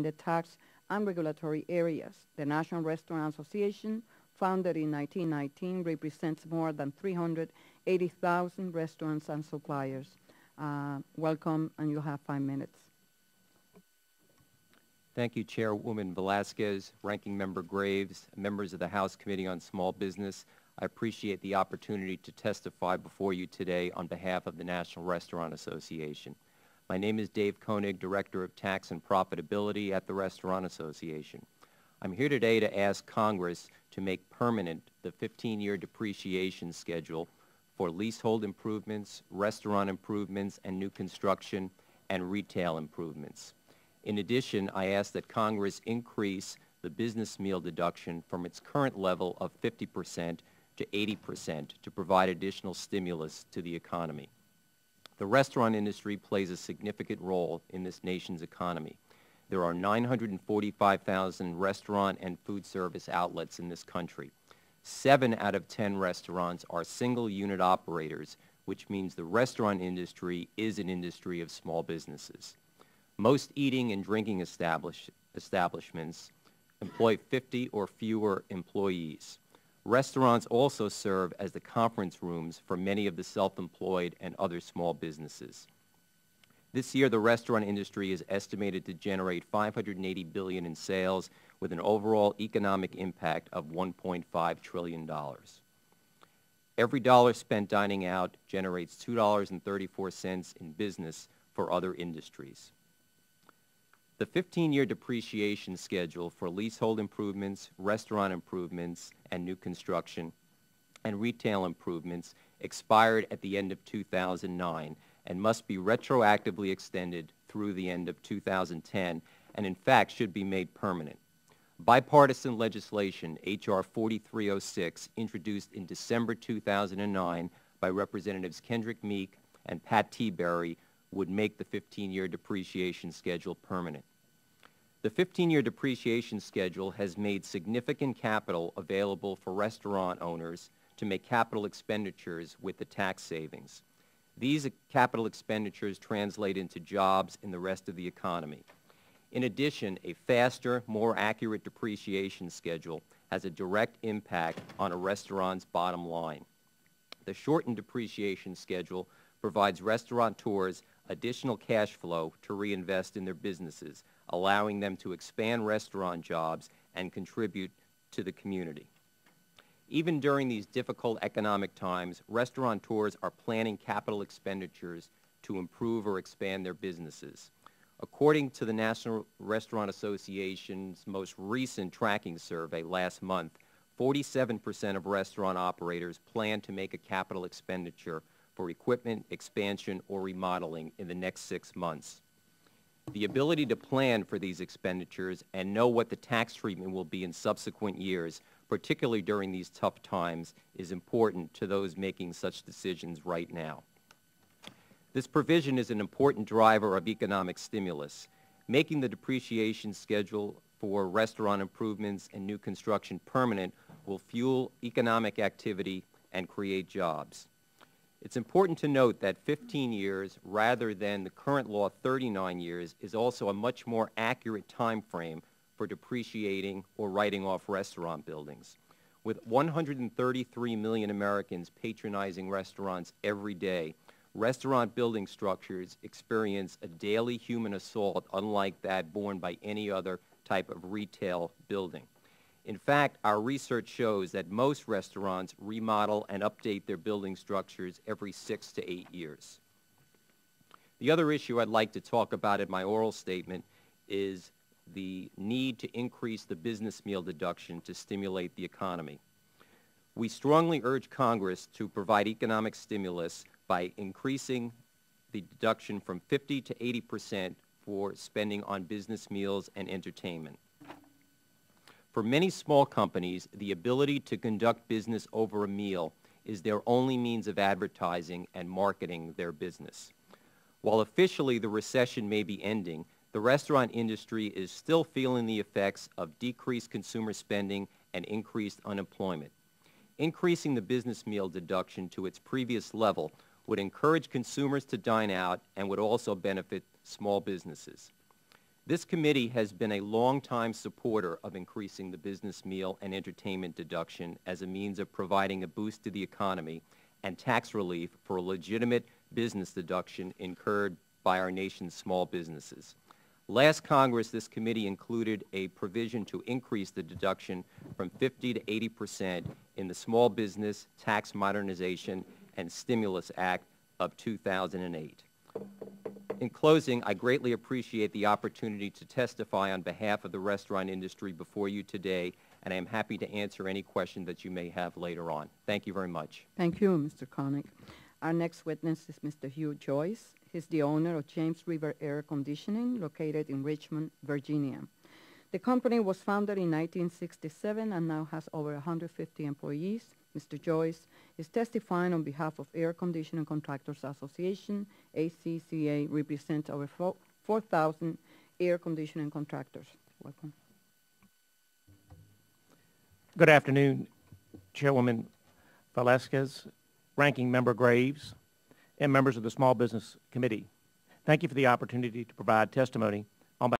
the tax and regulatory areas. The National Restaurant Association, founded in 1919, represents more than 380,000 restaurants and suppliers. Welcome, and you'll have 5 minutes. Thank you, Chairwoman Velasquez, Ranking Member Graves, members of the House Committee on Small Business. I appreciate the opportunity to testify before you today on behalf of the National Restaurant Association. My name is Dave Koenig, Director of Tax and Profitability at the Restaurant Association. I'm here today to ask Congress to make permanent the 15-year depreciation schedule for leasehold improvements, restaurant improvements, and new construction and retail improvements. In addition, I ask that Congress increase the business meal deduction from its current level of 50% to 80% to provide additional stimulus to the economy. The restaurant industry plays a significant role in this nation's economy. There are 945,000 restaurant and food service outlets in this country. 7 out of 10 restaurants are single-unit operators, which means the restaurant industry is an industry of small businesses. Most eating and drinking establishments employ 50 or fewer employees. Restaurants also serve as the conference rooms for many of the self-employed and other small businesses. This year, the restaurant industry is estimated to generate $580 billion in sales with an overall economic impact of $1.5 trillion. Every dollar spent dining out generates $2.34 in business for other industries. The 15-year depreciation schedule for leasehold improvements, restaurant improvements, and new construction and retail improvements expired at the end of 2009 and must be retroactively extended through the end of 2010 and, in fact, should be made permanent. Bipartisan legislation, H.R. 4306, introduced in December 2009 by Representatives Kendrick Meek and Pat Tiberi, would make the 15-year depreciation schedule permanent. The 15-year depreciation schedule has made significant capital available for restaurant owners to make capital expenditures with the tax savings. These capital expenditures translate into jobs in the rest of the economy. In addition, a faster, more accurate depreciation schedule has a direct impact on a restaurant's bottom line. The shortened depreciation schedule provides restaurateurs additional cash flow to reinvest in their businesses, allowing them to expand restaurant jobs and contribute to the community. Even during these difficult economic times, restaurateurs are planning capital expenditures to improve or expand their businesses. According to the National Restaurant Association's most recent tracking survey last month, 47% of restaurant operators plan to make a capital expenditure for equipment, expansion, or remodeling in the next 6 months. The ability to plan for these expenditures and know what the tax treatment will be in subsequent years, particularly during these tough times, is important to those making such decisions right now. This provision is an important driver of economic stimulus. Making the depreciation schedule for restaurant improvements and new construction permanent will fuel economic activity and create jobs. It's important to note that 15 years rather than the current law 39 years is also a much more accurate time frame for depreciating or writing off restaurant buildings. With 133 million Americans patronizing restaurants every day, restaurant building structures experience a daily human assault unlike that borne by any other type of retail building. In fact, our research shows that most restaurants remodel and update their building structures every 6 to 8 years. The other issue I'd like to talk about in my oral statement is the need to increase the business meal deduction to stimulate the economy. We strongly urge Congress to provide economic stimulus by increasing the deduction from 50 to 80% for spending on business meals and entertainment. For many small companies, the ability to conduct business over a meal is their only means of advertising and marketing their business. While officially the recession may be ending, the restaurant industry is still feeling the effects of decreased consumer spending and increased unemployment. Increasing the business meal deduction to its previous level would encourage consumers to dine out and would also benefit small businesses. This committee has been a longtime supporter of increasing the business meal and entertainment deduction as a means of providing a boost to the economy and tax relief for a legitimate business deduction incurred by our nation's small businesses. Last Congress, this committee included a provision to increase the deduction from 50 to 80% in the Small Business Tax Modernization and Stimulus Act of 2008. In closing, I greatly appreciate the opportunity to testify on behalf of the restaurant industry before you today, and I am happy to answer any question that you may have later on. Thank you very much. Thank you, Mr. Koenig. Our next witness is Mr. Hugh Joyce. He's the owner of James River Air Conditioning, located in Richmond, Virginia. The company was founded in 1967 and now has over 150 employees. Mr. Joyce is testifying on behalf of Air Conditioning Contractors Association. ACCA represents over 4,000 air conditioning contractors. Welcome. Good afternoon, Chairwoman Velasquez, Ranking Member Graves, and members of the Small Business Committee. Thank you for the opportunity to provide testimony